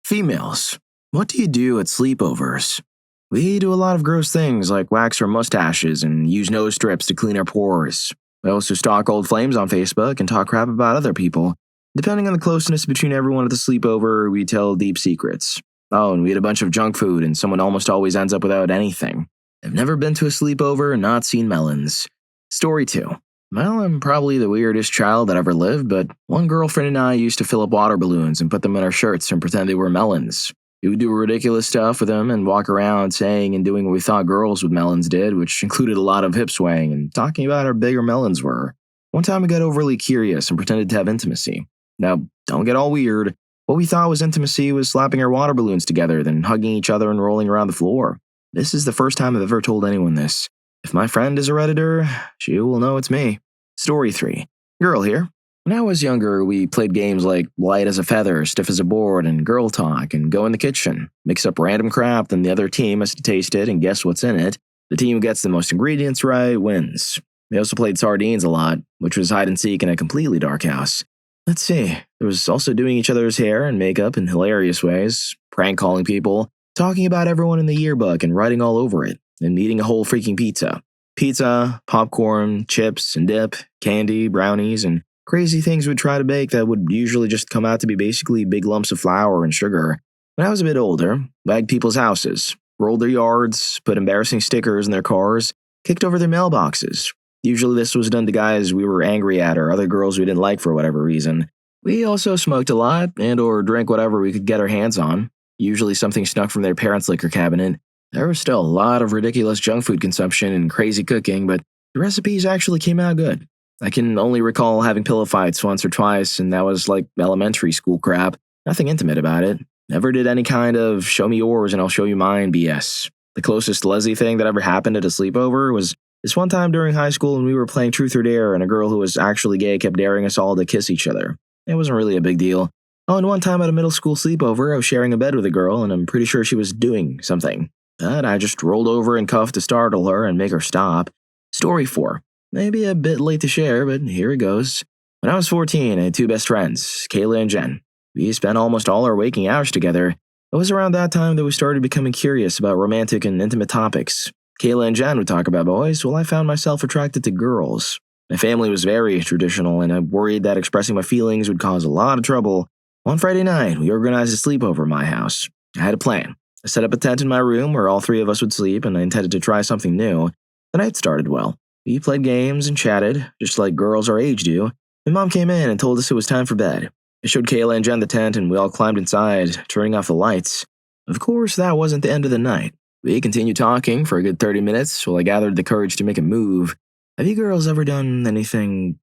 Females, what do you do at sleepovers? We do a lot of gross things like wax our mustaches and use nose strips to clean our pores. We also stalk old flames on Facebook and talk crap about other people. Depending on the closeness between everyone at the sleepover, we tell deep secrets. Oh, and we eat a bunch of junk food and someone almost always ends up without anything. I've never been to a sleepover and not seen melons. Story 2. Well, I'm probably the weirdest child that ever lived, but one girlfriend and I used to fill up water balloons and put them in our shirts and pretend they were melons. We would do ridiculous stuff with them and walk around saying and doing what we thought girls with melons did, which included a lot of hip swaying and talking about how big our melons were. One time we got overly curious and pretended to have intimacy. Now, don't get all weird. What we thought was intimacy was slapping our water balloons together, then hugging each other and rolling around the floor. This is the first time I've ever told anyone this. If my friend is a Redditor, she will know it's me. Story 3. Girl here. When I was younger, we played games like light as a feather, stiff as a board, and girl talk, and go in the kitchen, mix up random crap, then the other team has to taste it and guess what's in it. The team who gets the most ingredients right wins. We also played sardines a lot, which was hide and seek in a completely dark house. Let's see, there was also doing each other's hair and makeup in hilarious ways, prank calling people, talking about everyone in the yearbook and writing all over it, and eating a whole freaking pizza. Pizza, popcorn, chips and dip, candy, brownies, and crazy things we'd try to bake that would usually just come out to be basically big lumps of flour and sugar. When I was a bit older, bagged people's houses, rolled their yards, put embarrassing stickers in their cars, kicked over their mailboxes. Usually this was done to guys we were angry at or other girls we didn't like for whatever reason. We also smoked a lot and or drank whatever we could get our hands on, usually something snuck from their parents' liquor cabinet. There was still a lot of ridiculous junk food consumption and crazy cooking, but the recipes actually came out good. I can only recall having pillow fights once or twice, and that was like elementary school crap. Nothing intimate about it. Never did any kind of show me yours and I'll show you mine BS. The closest Leslie thing that ever happened at a sleepover was this one time during high school when we were playing Truth or Dare and a girl who was actually gay kept daring us all to kiss each other. It wasn't really a big deal. Oh, and one time at a middle school sleepover, I was sharing a bed with a girl and I'm pretty sure she was doing something. But I just rolled over and cuffed to startle her and make her stop. Story 4. Maybe a bit late to share, but here it goes. When I was 14, I had two best friends, Kayla and Jen. We spent almost all our waking hours together. It was around that time that we started becoming curious about romantic and intimate topics. Kayla and Jen would talk about boys, while I found myself attracted to girls. My family was very traditional, and I worried that expressing my feelings would cause a lot of trouble. One Friday night, we organized a sleepover at my house. I had a plan. I set up a tent in my room where all three of us would sleep, and I intended to try something new. The night started well. We played games and chatted, just like girls our age do. My mom came in and told us it was time for bed. I showed Kayla and Jen the tent, and we all climbed inside, turning off the lights. Of course, that wasn't the end of the night. We continued talking for a good 30 minutes while I gathered the courage to make a move. Have you girls ever done anything,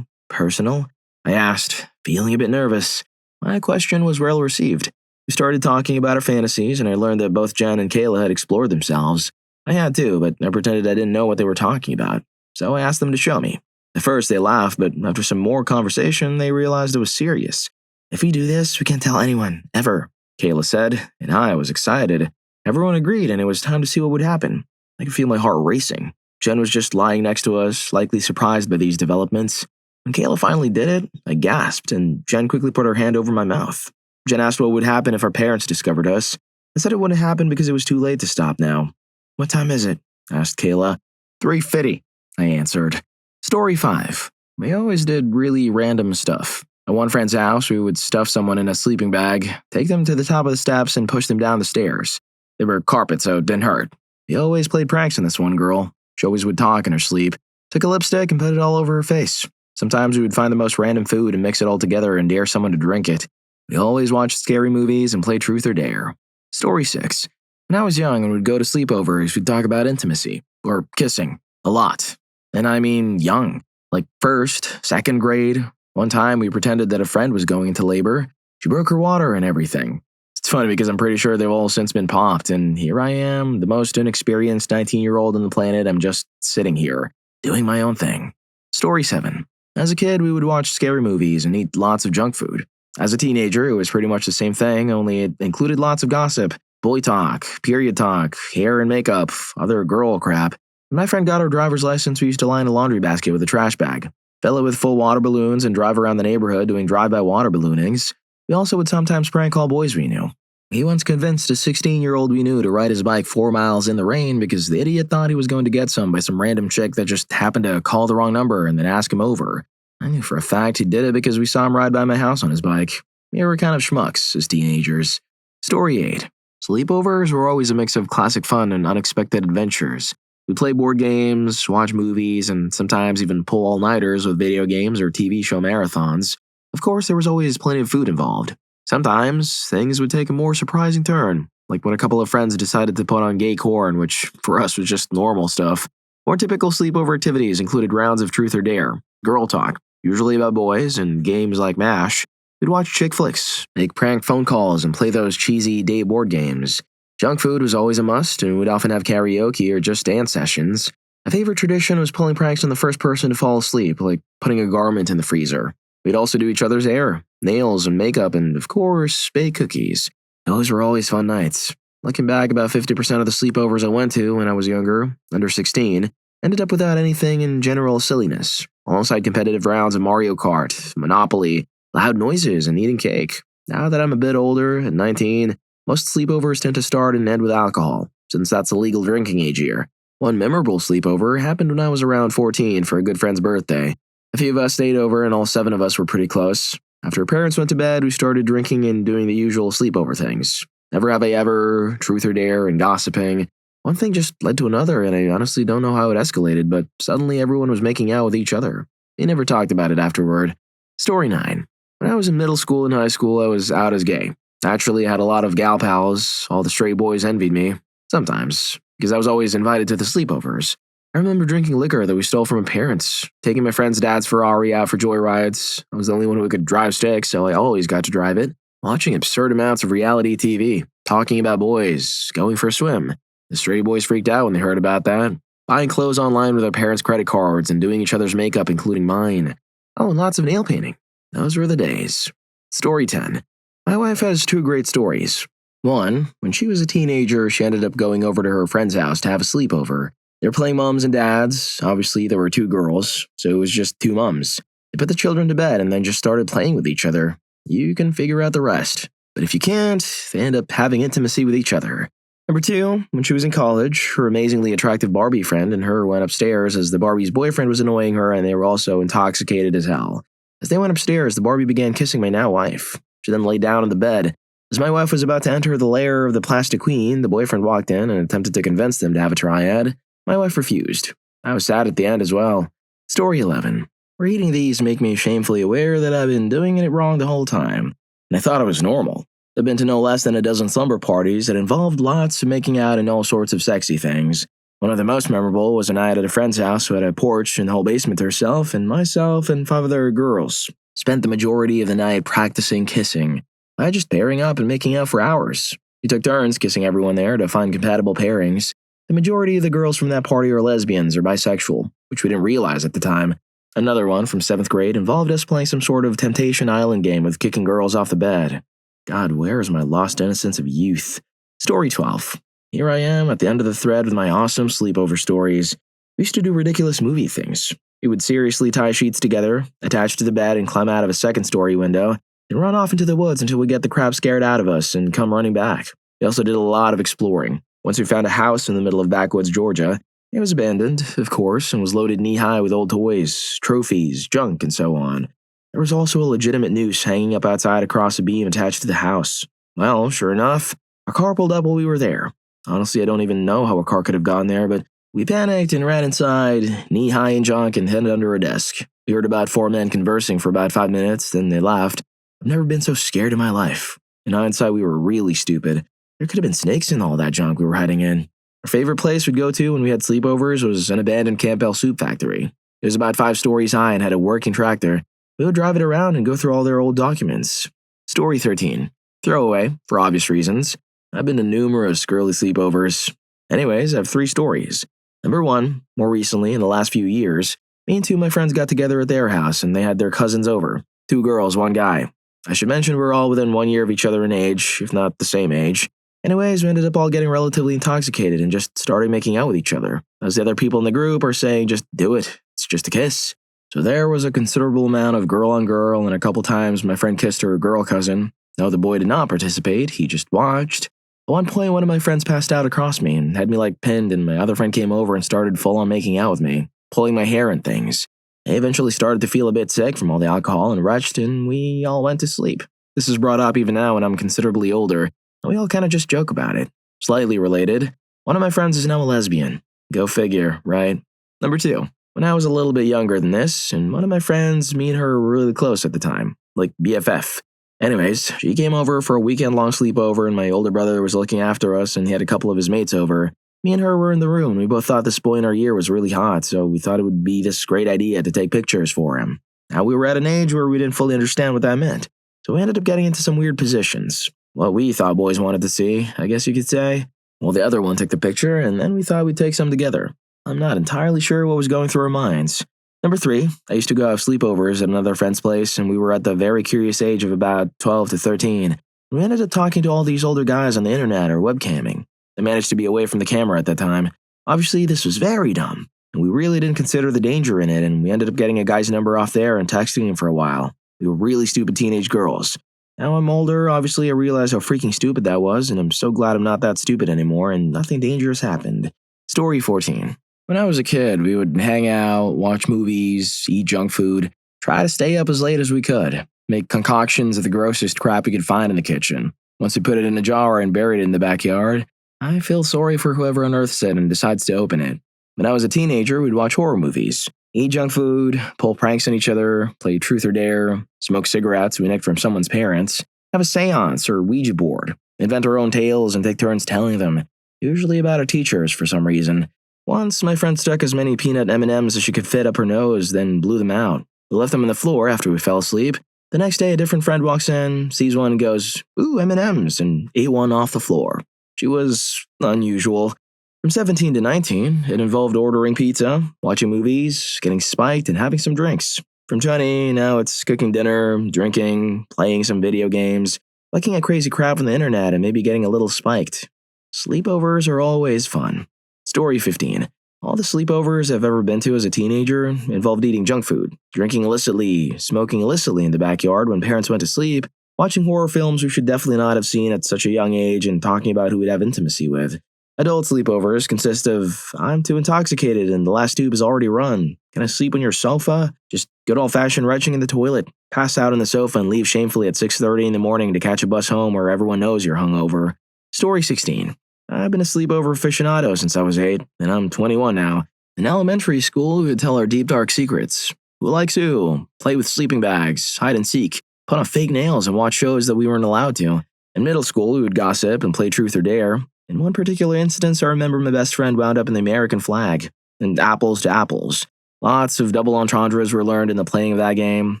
personal? I asked, feeling a bit nervous. My question was well received. We started talking about our fantasies, and I learned that both Jen and Kayla had explored themselves. I had too, but I pretended I didn't know what they were talking about, so I asked them to show me. At first, they laughed, but after some more conversation, they realized it was serious. If we do this, we can't tell anyone, ever, Kayla said, and I was excited. Everyone agreed, and it was time to see what would happen. I could feel my heart racing. Jen was just lying next to us, likely surprised by these developments. When Kayla finally did it, I gasped, and Jen quickly put her hand over my mouth. Jen asked what would happen if our parents discovered us. I said it wouldn't happen because it was too late to stop now. What time is it? Asked Kayla. 3:50, I answered. Story 5. We always did really random stuff. At one friend's house, we would stuff someone in a sleeping bag, take them to the top of the steps, and push them down the stairs. They were carpet, so it didn't hurt. We always played pranks on this one girl. She always would talk in her sleep, took a lipstick and put it all over her face. Sometimes we would find the most random food and mix it all together and dare someone to drink it. We always watched scary movies and played Truth or Dare. Story 6. When I was young and would go to sleepovers, we'd talk about intimacy, or kissing, a lot. And I mean young, like first, second grade. One time we pretended that a friend was going into labor. She broke her water and everything. It's funny because I'm pretty sure they've all since been popped, and here I am, the most inexperienced 19-year-old on the planet. I'm just sitting here, doing my own thing. Story 7. As a kid, we would watch scary movies and eat lots of junk food. As a teenager, it was pretty much the same thing, only it included lots of gossip, boy talk, period talk, hair and makeup, other girl crap. When my friend got her driver's license, we used to line a laundry basket with a trash bag, fill it with full water balloons, and drive around the neighborhood doing drive-by water balloonings. We also would sometimes prank call boys we knew. He once convinced a 16-year-old we knew to ride his bike 4 miles in the rain because the idiot thought he was going to get some by some random chick that just happened to call the wrong number and then ask him over. I knew for a fact he did it because we saw him ride by my house on his bike. We were kind of schmucks as teenagers. Story 8. Sleepovers were always a mix of classic fun and unexpected adventures. We'd play board games, watch movies, and sometimes even pull all-nighters with video games or TV show marathons. Of course, there was always plenty of food involved. Sometimes, things would take a more surprising turn, like when a couple of friends decided to put on gay corn, which for us was just normal stuff. More typical sleepover activities included rounds of truth or dare, girl talk, usually about boys, and games like MASH. We'd watch chick flicks, make prank phone calls, and play those cheesy day board games. Junk food was always a must, and we'd often have karaoke or just dance sessions. A favorite tradition was pulling pranks on the first person to fall asleep, like putting a garment in the freezer. We'd also do each other's hair, nails, and makeup, and of course, bake cookies. Those were always fun nights. Looking back, about 50% of the sleepovers I went to when I was younger, under 16, ended up without anything in general silliness, alongside competitive rounds of Mario Kart, Monopoly, loud noises, and eating cake. Now that I'm a bit older, at 19, most sleepovers tend to start and end with alcohol, since that's the legal drinking age here. One memorable sleepover happened when I was around 14 for a good friend's birthday. A few of us stayed over and all 7 of us were pretty close. After our parents went to bed, we started drinking and doing the usual sleepover things. Never have I ever, truth or dare, and gossiping. One thing just led to another, and I honestly don't know how it escalated, but suddenly everyone was making out with each other. They never talked about it afterward. Story 9. When I was in middle school and high school, I was out as gay. Naturally, I had a lot of gal pals. All the straight boys envied me. Sometimes, because I was always invited to the sleepovers. I remember drinking liquor that we stole from my parents, taking my friend's dad's Ferrari out for joyrides. I was the only one who could drive stick, so I always got to drive it. Watching absurd amounts of reality TV, talking about boys, going for a swim. The straight boys freaked out when they heard about that. Buying clothes online with our parents' credit cards and doing each other's makeup, including mine. Oh, and lots of nail painting. Those were the days. Story 10. My wife has 2 great stories. One, when she was a teenager, she ended up going over to her friend's house to have a sleepover. They were playing moms and dads. Obviously, there were 2 girls, so it was just 2 moms. They put the children to bed and then just started playing with each other. You can figure out the rest. But if you can't, they end up having intimacy with each other. Number 2, when she was in college, her amazingly attractive Barbie friend and her went upstairs as the Barbie's boyfriend was annoying her and they were also intoxicated as hell. As they went upstairs, the Barbie began kissing my now wife. She then lay down on the bed. As my wife was about to enter the lair of the plastic queen, the boyfriend walked in and attempted to convince them to have a triad. My wife refused. I was sad at the end as well. Story 11. Reading these make me shamefully aware that I've been doing it wrong the whole time, and I thought it was normal. I've been to no less than a dozen slumber parties that involved lots of making out and all sorts of sexy things. One of the most memorable was a night at a friend's house who had a porch in the whole basement to herself, and myself and 5 other girls spent the majority of the night practicing kissing by just pairing up and making out for hours. We took turns kissing everyone there to find compatible pairings. The majority of the girls from that party are lesbians or bisexual, which we didn't realize at the time. Another one from 7th grade involved us playing some sort of Temptation Island game with kicking girls off the bed. God, where is my lost innocence of youth? Story 12. Here I am at the end of the thread with my awesome sleepover stories. We used to do ridiculous movie things. We would seriously tie sheets together, attach to the bed and climb out of a 2nd-story window, and run off into the woods until we get the crap scared out of us and come running back. We also did a lot of exploring. Once we found a house in the middle of backwoods Georgia, it was abandoned, of course, and was loaded knee-high with old toys, trophies, junk, and so on. There was also a legitimate noose hanging up outside across a beam attached to the house. Well, sure enough, a car pulled up while we were there. Honestly, I don't even know how a car could have gone there, but we panicked and ran inside, knee-high in junk, and hid under a desk. We heard about 4 men conversing for about 5 minutes, then they left. I've never been so scared in my life. In hindsight, we were really stupid. There could have been snakes in all that junk we were hiding in. Our favorite place we'd go to when we had sleepovers was an abandoned Campbell soup factory. It was about 5 stories high and had a working tractor. We would drive it around and go through all their old documents. Story 13. Throwaway, for obvious reasons. I've been to numerous girly sleepovers. Anyways, I have 3 stories. Number 1, more recently, in the last few years, me and 2 of my friends got together at their house and they had their cousins over. 2 girls, 1 guy. I should mention we're all within 1 year of each other in age, if not the same age. Anyways, we ended up all getting relatively intoxicated and just started making out with each other. As the other people in the group are saying, just do it. It's just a kiss. So there was a considerable amount of girl on girl, and a couple times my friend kissed her girl cousin. No, the boy did not participate, he just watched. At one point, one of my friends passed out across me and had me pinned, and my other friend came over and started full on making out with me, pulling my hair and things. I eventually started to feel a bit sick from all the alcohol and retched, and we all went to sleep. This is brought up even now when I'm considerably older, and we all kind of just joke about it. Slightly related, one of my friends is now a lesbian. Go figure, right? Number 2. When I was a little bit younger than this, and one of my friends, me and her were really close at the time, like BFF. Anyways, she came over for a weekend-long sleepover, and my older brother was looking after us, and he had a couple of his mates over. Me and her were in the room, and we both thought this boy in our year was really hot, so we thought it would be this great idea to take pictures for him. Now, we were at an age where we didn't fully understand what that meant, so we ended up getting into some weird positions. What we thought boys wanted to see, I guess you could say. Well, the other one took the picture, and then we thought we'd take some together. I'm not entirely sure what was going through our minds. Number 3, I used to go have sleepovers at another friend's place, and we were at the very curious age of about 12 to 13. We ended up talking to all these older guys on the internet or webcamming. They managed to be away from the camera at that time. Obviously, this was very dumb, and we really didn't consider the danger in it, and we ended up getting a guy's number off there and texting him for a while. We were really stupid teenage girls. Now I'm older, obviously I realize how freaking stupid that was, and I'm so glad I'm not that stupid anymore, and nothing dangerous happened. Story 14. When I was a kid, we would hang out, watch movies, eat junk food, try to stay up as late as we could, make concoctions of the grossest crap we could find in the kitchen. Once we put it in a jar and buried it in the backyard, I feel sorry for whoever unearths it and decides to open it. When I was a teenager, we'd watch horror movies, eat junk food, pull pranks on each other, play truth or dare, smoke cigarettes we nicked from someone's parents, have a seance or Ouija board, invent our own tales and take turns telling them, usually about our teachers for some reason. Once, my friend stuck as many peanut M&Ms as she could fit up her nose, then blew them out. We left them on the floor after we fell asleep. The next day, a different friend walks in, sees one and goes, "Ooh, M&Ms," and ate one off the floor. She was unusual. From 17 to 19, it involved ordering pizza, watching movies, getting spiked, and having some drinks. From 20, now it's cooking dinner, drinking, playing some video games, looking at crazy crap on the internet, and maybe getting a little spiked. Sleepovers are always fun. Story 15. All the sleepovers I've ever been to as a teenager involved eating junk food, drinking illicitly, smoking illicitly in the backyard when parents went to sleep, watching horror films we should definitely not have seen at such a young age, and talking about who we'd have intimacy with. Adult sleepovers consist of, I'm too intoxicated and the last tube is already run. Can I sleep on your sofa? Just good old-fashioned retching in the toilet. Pass out on the sofa and leave shamefully at 6:30 in the morning to catch a bus home where everyone knows you're hungover. Story 16. I've been a sleepover aficionado since I was 8, and I'm 21 now. In elementary school, we would tell our deep dark secrets. Who likes who? Play with sleeping bags, hide and seek, put on fake nails and watch shows that we weren't allowed to. In middle school, we would gossip and play truth or dare. In one particular instance, I remember my best friend wound up in the American flag, and apples to apples. Lots of double entendres were learned in the playing of that game.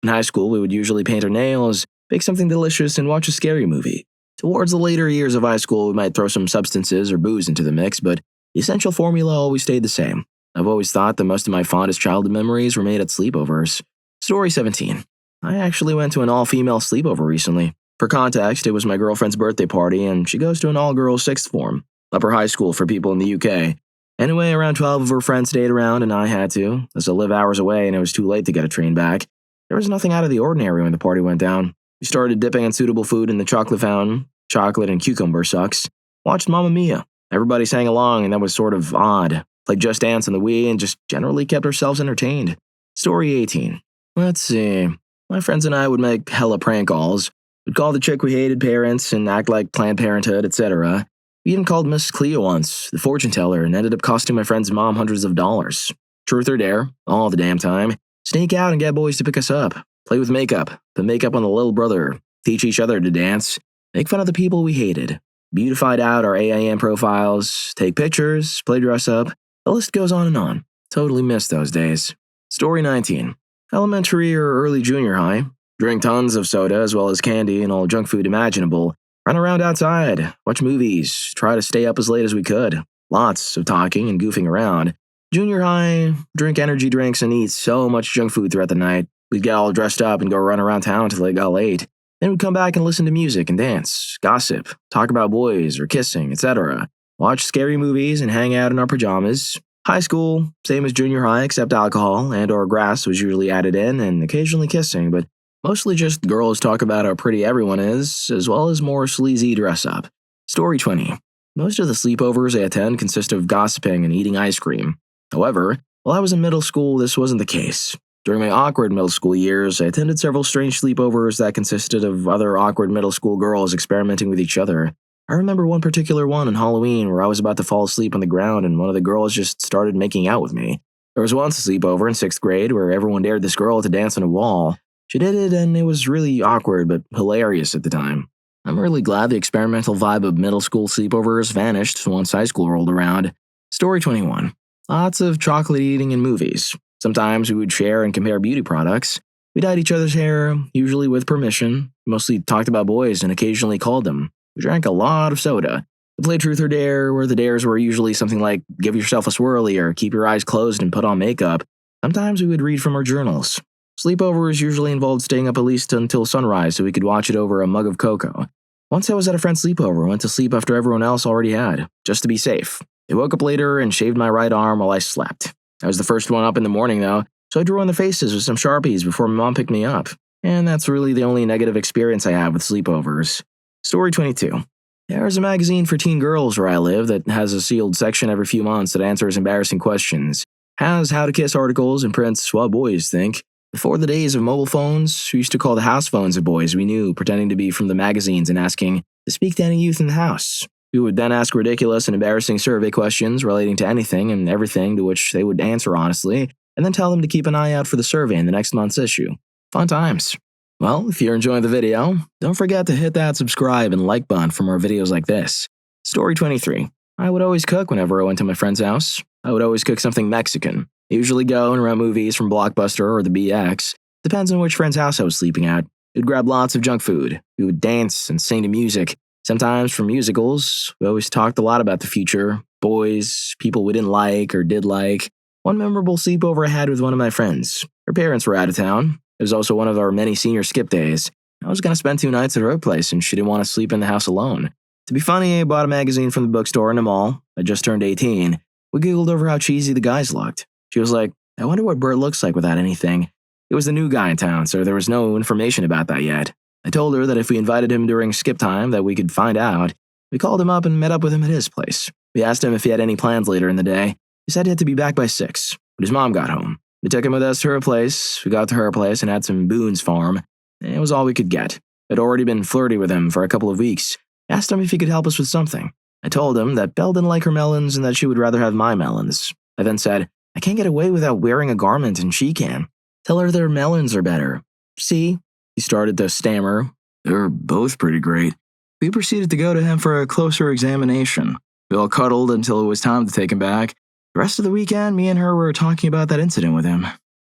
In high school, we would usually paint our nails, bake something delicious, and watch a scary movie. Towards the later years of high school, we might throw some substances or booze into the mix, but the essential formula always stayed the same. I've always thought that most of my fondest childhood memories were made at sleepovers. Story 17. I actually went to an all-female sleepover recently. For context, it was my girlfriend's birthday party, and she goes to an all-girls sixth form, upper high school for people in the UK. Anyway, around 12 of her friends stayed around, and I had to, as I live hours away and it was too late to get a train back. There was nothing out of the ordinary when the party went down. We started dipping unsuitable food in the chocolate fountain, chocolate and cucumber sucks, watched Mamma Mia. Everybody sang along, and that was sort of odd. Played Just Dance on the Wii, and just generally kept ourselves entertained. Story 18. Let's see. My friends and I would make hella prank calls. We'd call the chick we hated parents and act like Planned Parenthood, etc. We even called Miss Cleo once, the fortune teller, and ended up costing my friend's mom hundreds of dollars. Truth or dare, all the damn time. Sneak out and get boys to pick us up. Play with makeup, put makeup on the little brother, teach each other to dance, make fun of the people we hated, beautified out our AIM profiles, take pictures, play dress up. The list goes on and on. Totally missed those days. Story 19. Elementary or early junior high. Drink tons of soda as well as candy and all junk food imaginable. Run around outside, watch movies, try to stay up as late as we could. Lots of talking and goofing around. Junior high, drink energy drinks and eat so much junk food throughout the night. We'd get all dressed up and go run around town till it got late. Then we'd come back and listen to music and dance, gossip, talk about boys or kissing, etc. Watch scary movies and hang out in our pajamas. High school, same as junior high except alcohol and or grass was usually added in and occasionally kissing, but Mostly just girls talk about how pretty everyone is, as well as more sleazy dress up. Story 20. Most of the sleepovers I attend consist of gossiping and eating ice cream. However, while I was in middle school, this wasn't the case. During my awkward middle school years, I attended several strange sleepovers that consisted of other awkward middle school girls experimenting with each other. I remember one particular one on Halloween where I was about to fall asleep on the ground and one of the girls just started making out with me. There was once a sleepover in 6th grade where everyone dared this girl to dance on a wall. She did it and it was really awkward but hilarious at the time. I'm really glad the experimental vibe of middle school sleepovers vanished once high school rolled around. Story 21. Lots of chocolate eating in movies. Sometimes we would share and compare beauty products. We dyed each other's hair, usually with permission, mostly talked about boys and occasionally called them. We drank a lot of soda. We played Truth or Dare, where the dares were usually something like give yourself a swirly or keep your eyes closed and put on makeup. Sometimes we would read from our journals. Sleepovers usually involved staying up at least until sunrise so we could watch it over a mug of cocoa. Once I was at a friend's sleepover and went to sleep after everyone else already had, just to be safe. I woke up later and shaved my right arm while I slept. I was the first one up in the morning though, so I drew on their faces with some Sharpies before my mom picked me up. And that's really the only negative experience I have with sleepovers. Story 22. There's a magazine for teen girls where I live that has a sealed section every few months that answers embarrassing questions. Has how to kiss articles and prints what boys think. Before the days of mobile phones, we used to call the house phones of boys we knew, pretending to be from the magazines and asking to speak to any youth in the house. We would then ask ridiculous and embarrassing survey questions relating to anything and everything to which they would answer honestly, and then tell them to keep an eye out for the survey in the next month's issue. Fun times. Well, if you're enjoying the video, don't forget to hit that subscribe and like button for more videos like this. Story 23. I would always cook whenever I went to my friend's house. I would always cook something Mexican. I usually go and rent movies from Blockbuster or the BX. Depends on which friend's house I was sleeping at. We'd grab lots of junk food. We would dance and sing to music. Sometimes for musicals, we always talked a lot about the future, boys, people we didn't like or did like. One memorable sleepover I had with one of my friends. Her parents were out of town. It was also one of our many senior skip days. I was going to spend 2 nights at her place and she didn't want to sleep in the house alone. To be funny, I bought a magazine from the bookstore in the mall. I just turned 18. We giggled over how cheesy the guys looked. She was like, I wonder what Bert looks like without anything. It was the new guy in town, so there was no information about that yet. I told her that if we invited him during skip time that we could find out. We called him up and met up with him at his place. We asked him if he had any plans later in the day. He said he had to be back by 6, but his mom got home. We took him with us to her place. We got to her place and had some Boone's Farm. It was all we could get. I'd already been flirty with him for a couple of weeks. I asked him if he could help us with something. I told him that Belle didn't like her melons and that she would rather have my melons. I then said, I can't get away without wearing a garment and she can. Tell her their melons are better. See? He started to stammer. They're both pretty great. We proceeded to go to him for a closer examination. We all cuddled until it was time to take him back. The rest of the weekend, me and her were talking about that incident with him.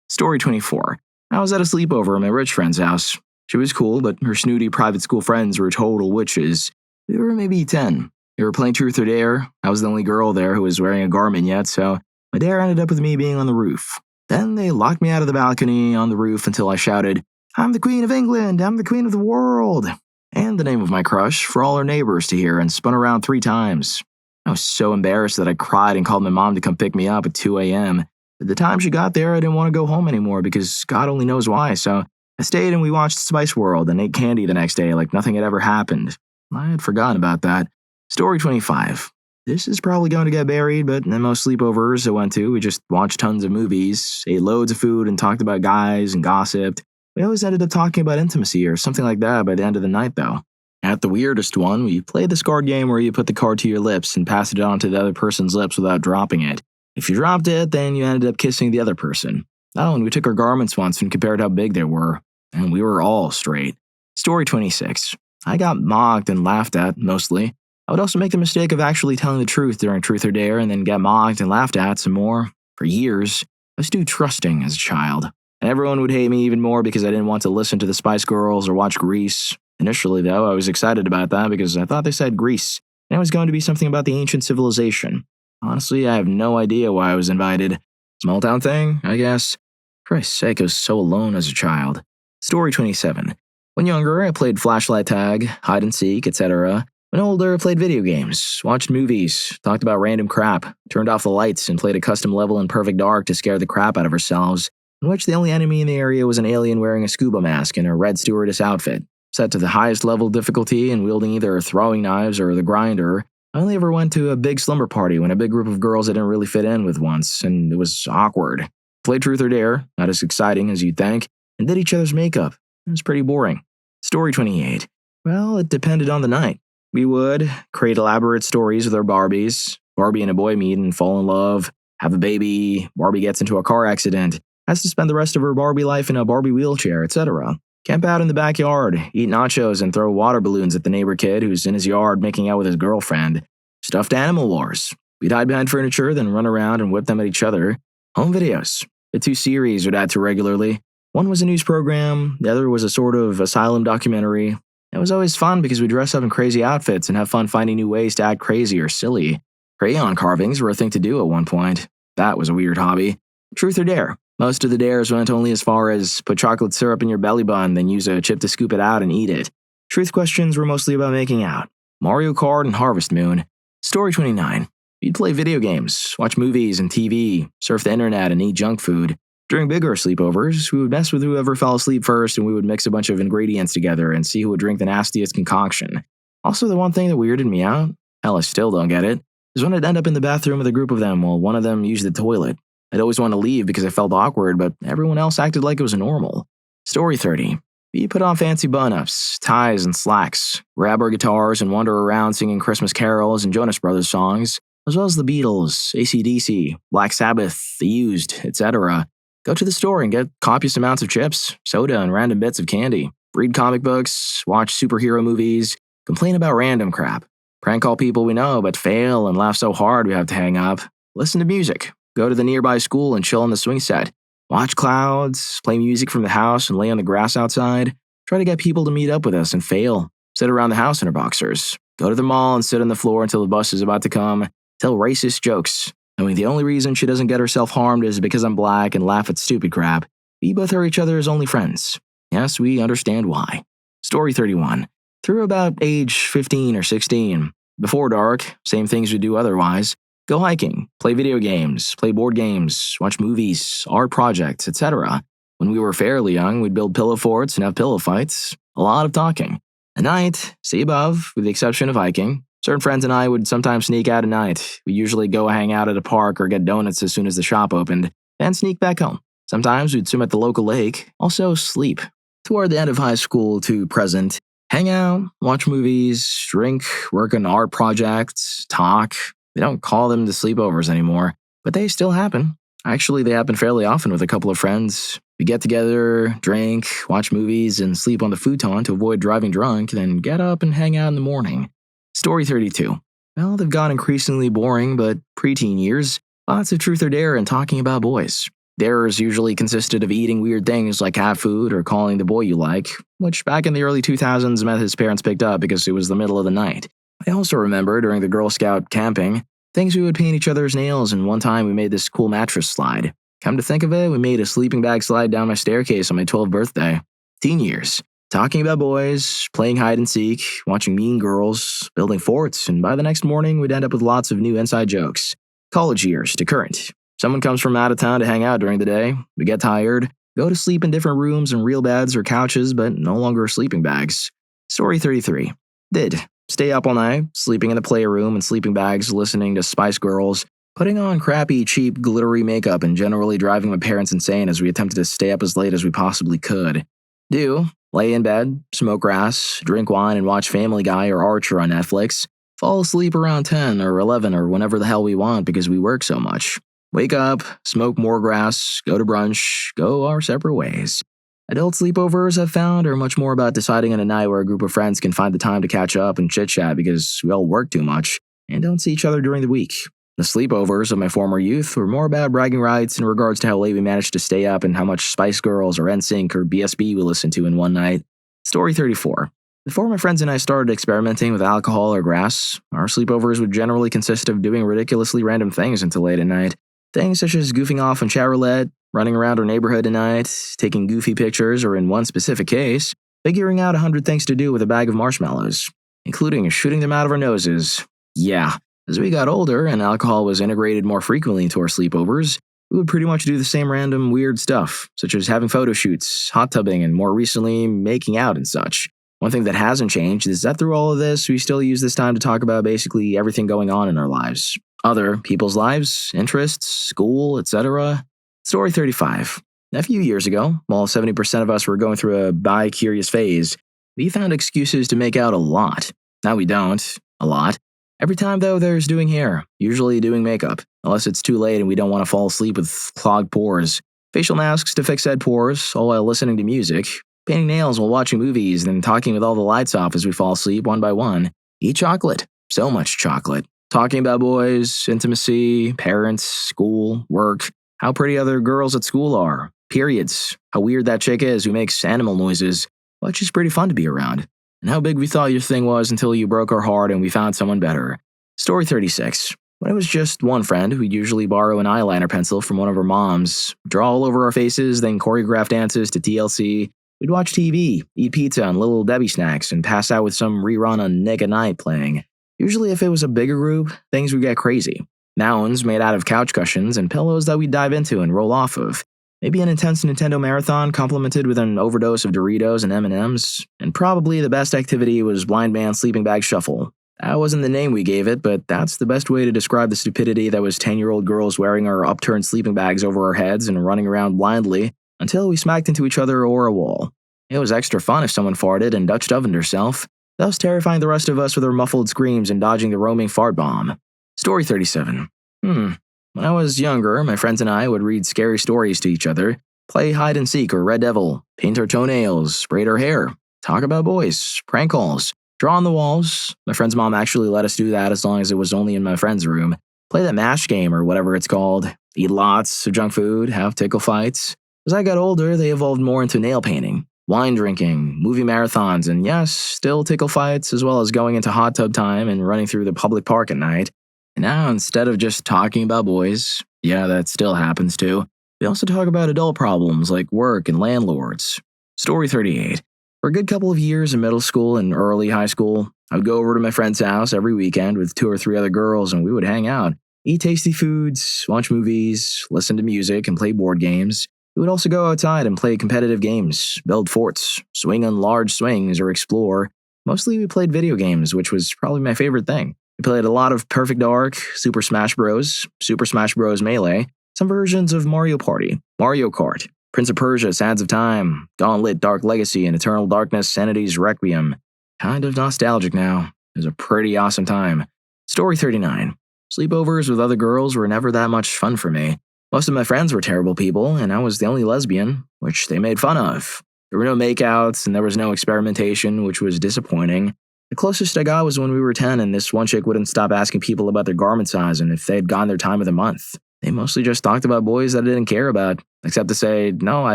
Story 24. I was at a sleepover at my rich friend's house. She was cool, but her snooty private school friends were total witches. We were maybe 10. We were playing Truth or Dare. I was the only girl there who was wearing a garment yet, so my dare ended up with me being on the roof. Then they locked me out of the balcony on the roof until I shouted, I'm the Queen of England, I'm the Queen of the world, and the name of my crush for all her neighbors to hear and spun around 3 times. I was so embarrassed that I cried and called my mom to come pick me up at 2 a.m. By the time she got there, I didn't want to go home anymore because God only knows why, so I stayed and we watched Spice World and ate candy the next day like nothing had ever happened. I had forgotten about that. Story 25. This is probably going to get buried, but in most sleepovers I went to, we just watched tons of movies, ate loads of food, and talked about guys and gossiped. We always ended up talking about intimacy or something like that by the end of the night, though. At the weirdest one, we played this card game where you put the card to your lips and pass it on to the other person's lips without dropping it. If you dropped it, then you ended up kissing the other person. Oh, and we took our garments once and compared how big they were. And we were all straight. Story 26. I got mocked and laughed at, mostly. I would also make the mistake of actually telling the truth during Truth or Dare and then get mocked and laughed at some more. For years, I was too trusting as a child. And everyone would hate me even more because I didn't want to listen to the Spice Girls or watch Grease. Initially, though, I was excited about that because I thought they said Greece, and it was going to be something about the ancient civilization. Honestly, I have no idea why I was invited. Small town thing, I guess. For Christ's sake, I was so alone as a child. Story 27. When younger, I played flashlight tag, hide and seek, etc. When older, I played video games, watched movies, talked about random crap, turned off the lights, and played a custom level in perfect dark to scare the crap out of ourselves. in which the only enemy in the area was an alien wearing a scuba mask and a red stewardess outfit. Set to the highest level of difficulty and wielding either throwing knives or the grinder, I only ever went to a big slumber party when a big group of girls I didn't really fit in with once, and it was awkward. Played Truth or Dare, not as exciting as you'd think, and did each other's makeup. It was pretty boring. Story 28. Well, it depended on the night. We would create elaborate stories with our Barbies. Barbie and a boy meet and fall in love, have a baby, Barbie gets into a car accident, has to spend the rest of her Barbie life in a Barbie wheelchair, etc. Camp out in the backyard, eat nachos and throw water balloons at the neighbor kid who's in his yard making out with his girlfriend. Stuffed animal wars. We'd hide behind furniture, then run around and whip them at each other. Home videos. The two series would add to regularly. One was a news program, the other was a sort of asylum documentary. It was always fun because we'd dress up in crazy outfits and have fun finding new ways to act crazy or silly. Crayon carvings were a thing to do at one point. That was a weird hobby. Truth or Dare. Most of the dares went only as far as put chocolate syrup in your belly button, then use a chip to scoop it out and eat it. Truth questions were mostly about making out. Mario Kart and Harvest Moon. Story 29. You'd play video games, watch movies and TV, surf the internet, and eat junk food. During bigger sleepovers, we would mess with whoever fell asleep first, and we would mix a bunch of ingredients together and see who would drink the nastiest concoction. Also, the one thing that weirded me out, hell, I still don't get it, is when I'd end up in the bathroom with a group of them while one of them used the toilet. I'd always want to leave because I felt awkward, but everyone else acted like it was normal. Story 30. We put on fancy bun-ups, ties, and slacks, grab our guitars and wander around singing Christmas carols and Jonas Brothers songs, as well as the Beatles, AC/DC, Black Sabbath, The Used, etc. Go to the store and get copious amounts of chips, soda, and random bits of candy. Read comic books, watch superhero movies, complain about random crap. Prank call people we know but fail and laugh so hard we have to hang up. Listen to music. Go to the nearby school and chill on the swing set. Watch clouds, play music from the house and lay on the grass outside. Try to get people to meet up with us and fail. Sit around the house in our boxers. Go to the mall and sit on the floor until the bus is about to come. Tell racist jokes. Knowing the only reason she doesn't get herself harmed is because I'm black and laugh at stupid crap. We both are each other's only friends. Yes, we understand why. Story 31. Through about age 15 or 16. Before dark, same things we do otherwise. Go hiking, play video games, play board games, watch movies, art projects, etc. When we were fairly young, we'd build pillow forts and have pillow fights. A lot of talking. At night, see above, with the exception of hiking, certain friends and I would sometimes sneak out at night. We'd usually go hang out at a park or get donuts as soon as the shop opened, then sneak back home. Sometimes we'd swim at the local lake, also sleep. Toward the end of high school to present, hang out, watch movies, drink, work on art projects, talk. We don't call them the sleepovers anymore, but they still happen. Actually, they happen fairly often with a couple of friends. We get together, drink, watch movies, and sleep on the futon to avoid driving drunk, then get up and hang out in the morning. Story 32. Well, they've got increasingly boring, but preteen years. Lots of truth or dare and talking about boys. Dares usually consisted of eating weird things like cat food or calling the boy you like, which back in the early 2000s meant his parents picked up because it was the middle of the night. I also remember during the Girl Scout camping, things we would paint each other's nails, and one time we made this cool mattress slide. Come to think of it, we made a sleeping bag slide down my staircase on my 12th birthday. Teen years. Talking about boys, playing hide and seek, watching Mean Girls, building forts, and by the next morning we'd end up with lots of new inside jokes. College years to current. Someone comes from out of town to hang out during the day. We get tired, go to sleep in different rooms and real beds or couches, but no longer sleeping bags. Story 33. Did. Stay up all night, sleeping in the playroom and sleeping bags, listening to Spice Girls, putting on crappy, cheap, glittery makeup, and generally driving my parents insane as we attempted to stay up as late as we possibly could. Do. Lay in bed, smoke grass, drink wine, and watch Family Guy or Archer on Netflix. Fall asleep around 10 or 11 or whenever the hell we want because we work so much. Wake up, smoke more grass, go to brunch, go our separate ways. Adult sleepovers, I've found, are much more about deciding on a night where a group of friends can find the time to catch up and chit-chat because we all work too much and don't see each other during the week. The sleepovers of my former youth were more about bragging rights in regards to how late we managed to stay up and how much Spice Girls or NSYNC or BSB we listened to in one night. Story 34. Before my friends and I started experimenting with alcohol or grass, our sleepovers would generally consist of doing ridiculously random things until late at night. Things such as goofing off on chat roulette, running around our neighborhood at night, taking goofy pictures, or in one specific case, figuring out 100 things to do with a bag of marshmallows, including shooting them out of our noses. Yeah, as we got older and alcohol was integrated more frequently into our sleepovers, We would pretty much do the same random weird stuff, such as having photo shoots, hot tubbing, and more recently, making out and such. One thing that hasn't changed is that through all of this, we still use this time to talk about basically everything going on in our lives. Other people's lives, interests, school, etc. Story 35. A few years ago, while 70% of us were going through a bi-curious phase, we found excuses to make out a lot. Now we don't. A lot. Every time, though, there's doing hair, usually doing makeup, unless it's too late and we don't want to fall asleep with clogged pores. Facial masks to fix said pores, all while listening to music. Painting nails while watching movies, then talking with all the lights off as we fall asleep one by one. Eat chocolate. So much chocolate. Talking about boys, intimacy, parents, school, work, how pretty other girls at school are, periods, how weird that chick is who makes animal noises, but she's pretty fun to be around, and how big we thought your thing was until you broke our heart and we found someone better. Story 36. When it was just one friend, we'd usually borrow an eyeliner pencil from one of our moms, draw all over our faces, then choreograph dances to TLC. We'd watch TV, eat pizza and Little Debbie snacks, and pass out with some rerun on Nick at Night playing. Usually if it was a bigger group, things would get crazy. Mounds made out of couch cushions and pillows that we'd dive into and roll off of. Maybe an intense Nintendo marathon complemented with an overdose of Doritos and M&Ms. And probably the best activity was Blind Man Sleeping Bag Shuffle. That wasn't the name we gave it, but that's the best way to describe the stupidity that was 10-year-old girls wearing our upturned sleeping bags over our heads and running around blindly until we smacked into each other or a wall. It was extra fun if someone farted and Dutch ovened herself, thus terrifying the rest of us with her muffled screams and dodging the roaming fart bomb. Story 37. When I was younger, my friends and I would read scary stories to each other, play hide and seek or Red Devil, paint our toenails, braid our hair, talk about boys, prank calls, draw on the walls. My friend's mom actually let us do that as long as it was only in my friend's room. Play that MASH game or whatever it's called. Eat lots of junk food, have tickle fights. As I got older, they evolved more into nail painting, wine drinking, movie marathons, and yes, still tickle fights, as well as going into hot tub time and running through the public park at night. And now, instead of just talking about boys, yeah, that still happens too, we also talk about adult problems like work and landlords. Story 38. For a good couple of years in middle school and early high school, I would go over to my friend's house every weekend with 2 or 3 other girls and we would hang out, eat tasty foods, watch movies, listen to music, and play board games. We would also go outside and play competitive games, build forts, swing on large swings, or explore. Mostly we played video games, which was probably my favorite thing. We played a lot of Perfect Dark, Super Smash Bros., Super Smash Bros. Melee, some versions of Mario Party, Mario Kart, Prince of Persia, Sands of Time, Gauntlet, Dark Legacy, and Eternal Darkness, Sanity's Requiem. Kind of nostalgic now. It was a pretty awesome time. Story 39. Sleepovers with other girls were never that much fun for me. Most of my friends were terrible people, and I was the only lesbian, which they made fun of. There were no makeouts, and there was no experimentation, which was disappointing. The closest I got was when we were 10 and this one chick wouldn't stop asking people about their garment size and if they had gone their time of the month. They mostly just talked about boys that I didn't care about, except to say, no, I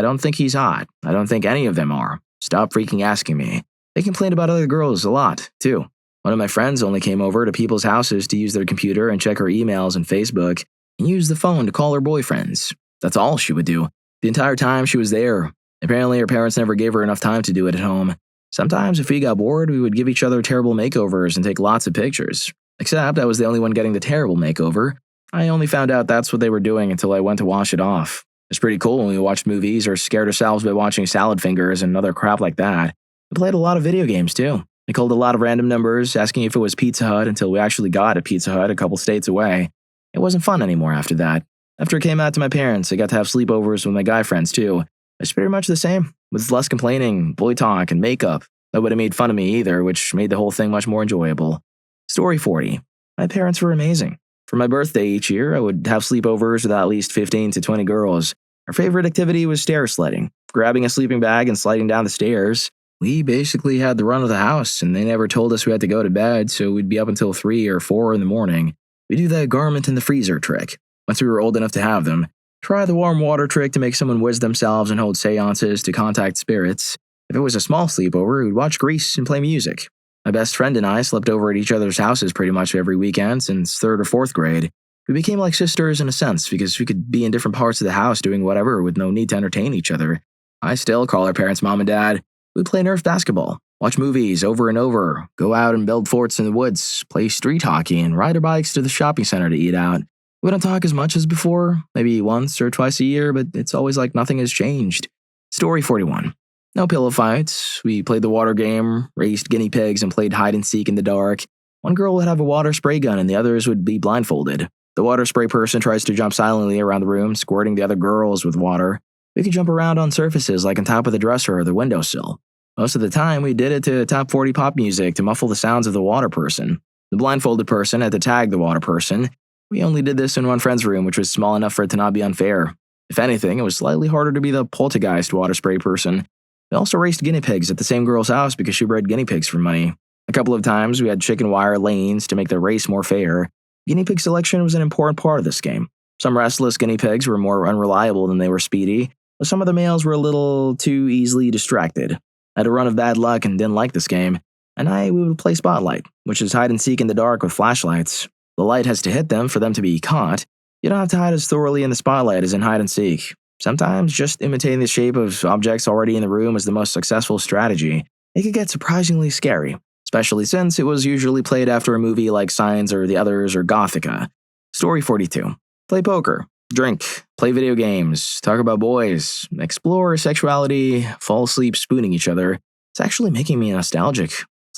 don't think he's hot. I don't think any of them are. Stop freaking asking me. They complained about other girls a lot, too. One of my friends only came over to people's houses to use their computer and check her emails and Facebook, and use the phone to call her boyfriends. That's all she would do. The entire time she was there. Apparently her parents never gave her enough time to do it at home. Sometimes if we got bored, we would give each other terrible makeovers and take lots of pictures. Except I was the only one getting the terrible makeover. I only found out that's what they were doing until I went to wash it off. It was pretty cool when we watched movies or scared ourselves by watching Salad Fingers and other crap like that. We played a lot of video games too. We called a lot of random numbers, asking if it was Pizza Hut until we actually got a Pizza Hut a couple states away. It wasn't fun anymore after that. After it came out to my parents, I got to have sleepovers with my guy friends too. It's pretty much the same, with less complaining, boy talk, and makeup. Nobody made fun of me either, which made the whole thing much more enjoyable. Story 40. My parents were amazing. For my birthday each year, I would have sleepovers with at least 15 to 20 girls. Our favorite activity was stair sledding, grabbing a sleeping bag and sliding down the stairs. We basically had the run of the house, and they never told us we had to go to bed, so we'd be up until 3 or 4 in the morning. We do the garment in the freezer trick. Once we were old enough to have them, try the warm water trick to make someone whiz themselves and hold seances to contact spirits. If it was a small sleepover, we'd watch Grease and play music. My best friend and I slept over at each other's houses pretty much every weekend since 3rd or 4th grade. We became like sisters in a sense because we could be in different parts of the house doing whatever with no need to entertain each other. I still call our parents mom and dad. We'd play Nerf basketball, watch movies over and over, go out and build forts in the woods, play street hockey, and ride our bikes to the shopping center to eat out. We don't talk as much as before, maybe once or twice a year, but it's always like nothing has changed. Story 41. No pillow fights. We played the water game, raced guinea pigs, and played hide and seek in the dark. One girl would have a water spray gun and the others would be blindfolded. The water spray person tries to jump silently around the room, squirting the other girls with water. We could jump around on surfaces like on top of the dresser or the windowsill. Most of the time, we did it to top 40 pop music to muffle the sounds of the water person. The blindfolded person had to tag the water person. We only did this in one friend's room, which was small enough for it to not be unfair. If anything, it was slightly harder to be the poltergeist water spray person. We also raced guinea pigs at the same girl's house because she bred guinea pigs for money. A couple of times, we had chicken wire lanes to make the race more fair. Guinea pig selection was an important part of this game. Some restless guinea pigs were more unreliable than they were speedy, but some of the males were a little too easily distracted. I had a run of bad luck and didn't like this game. At night, we would play Spotlight, which is hide and seek in the dark with flashlights. The light has to hit them for them to be caught. You don't have to hide as thoroughly in the spotlight as in hide and seek. Sometimes just imitating the shape of objects already in the room is the most successful strategy. It could get surprisingly scary, especially since it was usually played after a movie like Signs or The Others or Gothica. Story 42. Play poker, drink, play video games, talk about boys, explore sexuality, fall asleep spooning each other. It's actually making me nostalgic.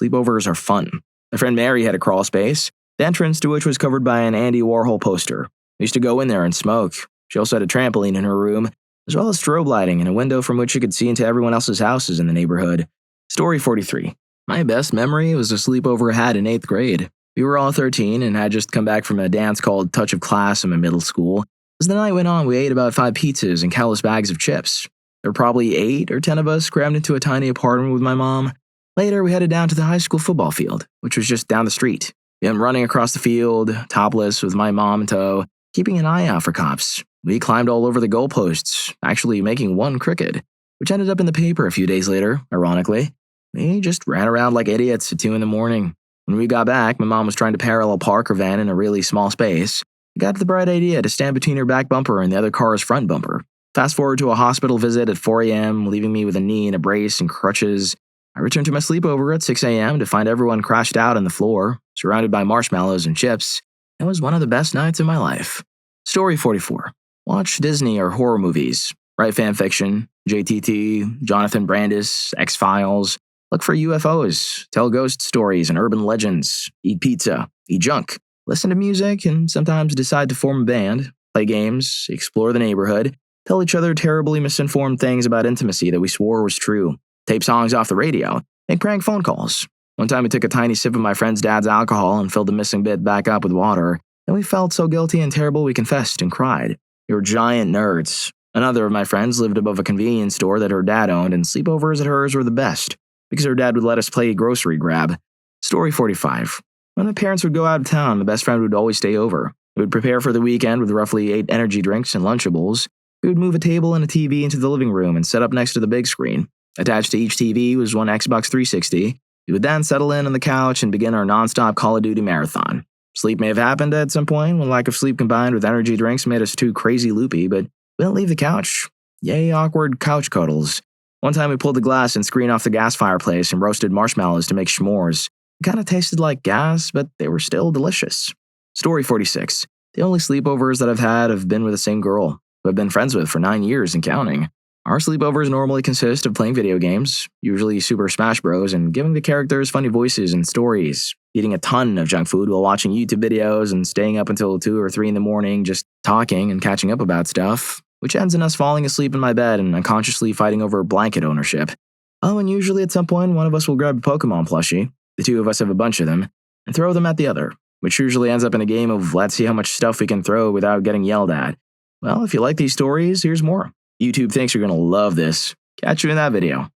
Sleepovers are fun. My friend Mary had a crawl space, the entrance to which was covered by an Andy Warhol poster. We used to go in there and smoke. She also had a trampoline in her room, as well as strobe lighting and a window from which you could see into everyone else's houses in the neighborhood. Story 43. My best memory was a sleepover I had in 8th grade. We were all 13 and had just come back from a dance called Touch of Class in my middle school. As the night went on, we ate about 5 pizzas and countless bags of chips. There were probably 8 or 10 of us crammed into a tiny apartment with my mom. Later, we headed down to the high school football field, which was just down the street. We went running across the field, topless with my mom in tow, keeping an eye out for cops. We climbed all over the goalposts, actually making one crooked, which ended up in the paper a few days later, ironically. We just ran around like idiots at 2 in the morning. When we got back, my mom was trying to parallel park her van in a really small space. We got the bright idea to stand between her back bumper and the other car's front bumper. Fast forward to a hospital visit at 4 a.m., leaving me with a knee in a brace and crutches. I returned to my sleepover at 6 a.m. to find everyone crashed out on the floor, surrounded by marshmallows and chips. It was one of the best nights of my life. Story 44. Watch Disney or horror movies. Write fanfiction. JTT, Jonathan Brandis, X-Files. Look for UFOs. Tell ghost stories and urban legends. Eat pizza. Eat junk. Listen to music and sometimes decide to form a band. Play games. Explore the neighborhood. Tell each other terribly misinformed things about intimacy that we swore was true. Tape songs off the radio. Make prank phone calls. One time we took a tiny sip of my friend's dad's alcohol and filled the missing bit back up with water. Then we felt so guilty and terrible we confessed and cried. We were giant nerds. Another of my friends lived above a convenience store that her dad owned, and sleepovers at hers were the best, because her dad would let us play grocery grab. Story 45. When my parents would go out of town, my best friend would always stay over. We would prepare for the weekend with roughly 8 energy drinks and Lunchables. We would move a table and a TV into the living room and set up next to the big screen. Attached to each TV was one Xbox 360. We would then settle in on the couch and begin our non-stop Call of Duty marathon. Sleep may have happened at some point when lack of sleep combined with energy drinks made us too crazy loopy, but we didn't leave the couch. Yay, awkward couch cuddles. One time we pulled the glass and screen off the gas fireplace and roasted marshmallows to make s'mores. It kind of tasted like gas, but they were still delicious. Story 46. The only sleepovers that I've had have been with the same girl, who I've been friends with for 9 years and counting. Our sleepovers normally consist of playing video games, usually Super Smash Bros., and giving the characters funny voices and stories, eating a ton of junk food while watching YouTube videos and staying up until 2 or 3 in the morning just talking and catching up about stuff, which ends in us falling asleep in my bed and unconsciously fighting over blanket ownership. Oh, and usually at some point one of us will grab a Pokemon plushie, the 2 of us have a bunch of them, and throw them at the other, which usually ends up in a game of let's see how much stuff we can throw without getting yelled at. Well, if you like these stories, here's more. YouTube thinks you're going to love this. Catch you in that video.